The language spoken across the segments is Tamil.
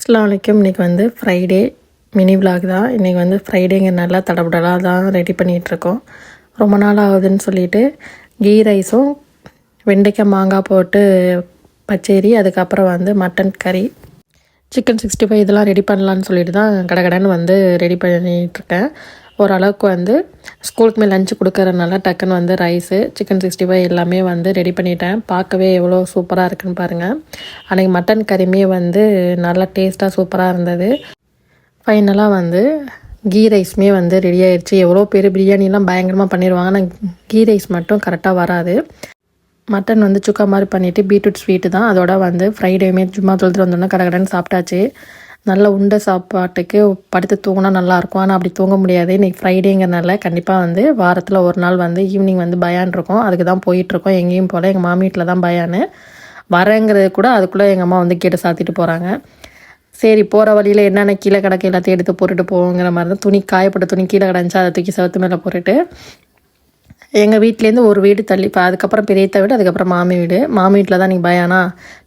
அஸ்ஸலாமு அலைக்கும். இன்றைக்கி வந்து ஃப்ரைடே மினி விலாக் தான். இன்றைக்கி வந்து ஃப்ரைடேங்கிறனால தடபுடலாக தான் ரெடி பண்ணிகிட்ருக்கோம். ரொம்ப நாள் ஆகுதுன்னு சொல்லிவிட்டு கீ ரைஸும் வெண்டைக்காய் மாங்காய் போட்டு பச்சேரி, அதுக்கப்புறம் வந்து மட்டன் கறி, சிக்கன் 65 இதெல்லாம் ரெடி பண்ணலான்னு சொல்லிட்டு தான் கடகடன்னு வந்து ரெடி பண்ணிகிட்ருக்கேன். ஓரளவுக்கு வந்து ஸ்கூலுக்குமே லஞ்சு கொடுக்கறதுனால டக்குன்னு வந்து ரைஸு, சிக்கன் 65 எல்லாமே வந்து ரெடி பண்ணிட்டேன். பார்க்கவே எவ்வளோ சூப்பராக இருக்குன்னு பாருங்கள். அன்றைக்கி மட்டன் கறியுமே வந்து நல்லா டேஸ்ட்டாக சூப்பராக இருந்தது. ஃபைனலாக வந்து கீ ரைஸுமே வந்து ரெடி ஆயிடுச்சு. எவ்வளோ பேர் பிரியாணிலாம் பயங்கரமாக பண்ணிடுவாங்க, ஆனால் கீ ரைஸ் மட்டும் கரெக்டாக வராது. மட்டன் வந்து சுக்கா மாதிரி பண்ணிவிட்டு பீட்ரூட் ஸ்வீட்டு தான். அதோட வந்து ஃப்ரைடேயுமே சும்மா தொழுதுட்டு வந்தோன்னா கடகடன்னு சாப்பிட்டாச்சு. நல்ல உண்டை சாப்பாட்டுக்கு படுத்து தூங்கினா நல்லாயிருக்கும். ஆனால் அப்படி தூங்க முடியாது. இன்றைக்கி ஃப்ரைடேங்கிறனால கண்டிப்பாக வந்து வாரத்தில் ஒரு நாள் வந்து ஈவினிங் வந்து பயான் இருக்கும். அதுக்கு தான் போயிட்டுருக்கோம். எங்கேயும் போல் எங்கள் மாமி வீட்டில் தான் பயானு. வரேங்கிறது கூட அதுக்குள்ளே எங்கள் அம்மா வந்து கேட்டு சாத்திட்டு போகிறாங்க. சரி, போகிற வழியில் என்னென்ன கீழே கிடக்கு எல்லாத்தையும் எடுத்து போட்டுட்டு போங்கிற மாதிரி தான். துணி காயப்பட்ட துணி கீழே கிடந்துச்சு, அதை தூக்கி சவுத்து மேலே போட்டுட்டு எங்கள் வீட்லேருந்து ஒரு வீடு தள்ளி, இப்போ அதுக்கப்புறம் பெரியத்த வீடு, அதுக்கப்புறம் மாமி வீடு. மாமி வீட்டில் தான் நீங்கள் பயானா,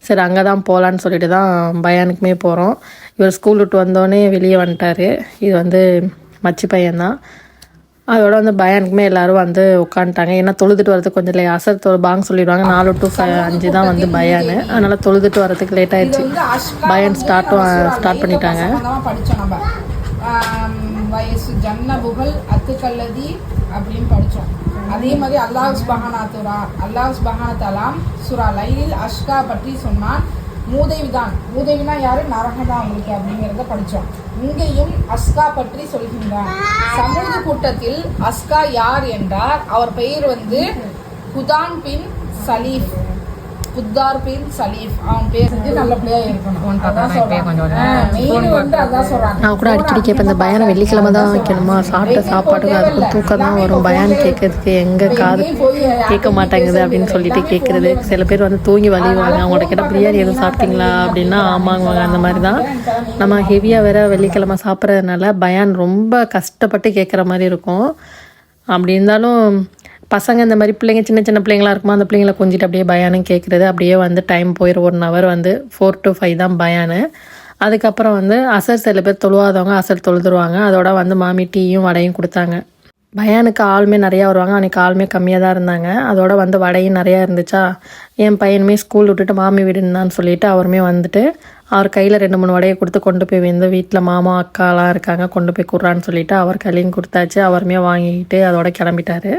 சரி அங்கே தான் போகலான்னு சொல்லிட்டு தான் பயானுக்குமே போகிறோம். இவர் ஸ்கூல் விட்டு வந்தோடனே வெளியே வந்துட்டார். இது வந்து மச்சி பையன்தான். அதோட வந்து பயானுக்குமே எல்லோரும் வந்து உட்காந்துட்டாங்க. ஏன்னா தொழுதுட்டு வரதுக்கு கொஞ்சம் இல்லை, அசர் பாங்க சொல்லிடுவாங்க. 4 to 5 தான் வந்து பயானு. அதனால் தொழுதுட்டு வரதுக்கு லேட் ஆகிடுச்சு. பயான் ஸ்டார்ட் பண்ணிட்டாங்க. வயசு ஜன்ன புகழ் அத்துக்கல்லதி அப்படின்னு படித்தோம். அதே மாதிரி அல்லாஹ் சுப்ஹானஹு தஆலா சூரா லைலில் அஷ்கா பற்றி சொன்னான். மூதேவினா யாரு? நரகம் தான் அவங்களுக்கு அப்படிங்கிறத படித்தோம். இங்கேயும் அஸ்கா பற்றி சொல்கின்றான். சமூக கூட்டத்தில் அஸ்கா யார் என்றார், அவர் பெயர் வந்து குதார் பின் சலீஃப். அவன் பேர் வந்து நல்ல பிள்ளையா இருக்கணும். நான் கூட அடிக்கடி கேட்பேன், இந்த பயானை வெள்ளிக்கிழமை தான் வைக்கணுமா? சாப்பிட்ட சாப்பாட்டுக்கு அதுக்கும் தூக்கம் தான் வரும். பயான் கேட்கறதுக்கு எங்கே காது கேட்க மாட்டேங்குது அப்படின்னு சொல்லிட்டு கேட்குறது. சில பேர் வந்து தூங்கி வலிவாங்க. அவங்களோட கேட்டால் பிரியாணி எதுவும் சாப்பிட்டீங்களா அப்படின்னா ஆமாங்குவாங்க. அந்த மாதிரி தான் நம்ம ஹெவியாக வேற வெள்ளிக்கிழமை சாப்பிட்றதுனால பயான் ரொம்ப கஷ்டப்பட்டு கேட்குற மாதிரி இருக்கும். அப்படி இருந்தாலும் பசங்க இந்த மாதிரி பிள்ளைங்க சின்ன பிள்ளைங்களாக இருக்குமா, அந்த பிள்ளைங்களை கொஞ்சிட்டு அப்படியே பயானும் கேட்குறது. அப்படியே வந்து டைம் போயிடும். 1 hour வந்து 4 to 5 தான் பயானு. அதுக்கப்புறம் வந்து அசர் சில பேர் தொழுவாதவங்க அசர் தொழுதுருவாங்க. அதோட வந்து மாமி டீயும் வடையும் கொடுத்தாங்க. பயானுக்கு ஆளுமே நிறையா வருவாங்க. அன்றைக்கி ஆளுமே கம்மியாக தான் இருந்தாங்க. அதோட வந்து வடையும் நிறையா இருந்துச்சா, என் பையனுமே ஸ்கூல் விட்டுட்டு மாமி வீடுன்னு சொல்லிட்டு அவருமே வந்துட்டு அவர் கையில் 2-3 வடையை கொடுத்து கொண்டு போய் வந்து வீட்டில் மாமா அக்காலாம் இருக்காங்க, கொண்டு போய் கொடுறான்னு சொல்லிட்டு அவர் கையிலையும் கொடுத்தாச்சு. அவருமே வாங்கிக்கிட்டு அதோட கிளம்பிட்டாரு.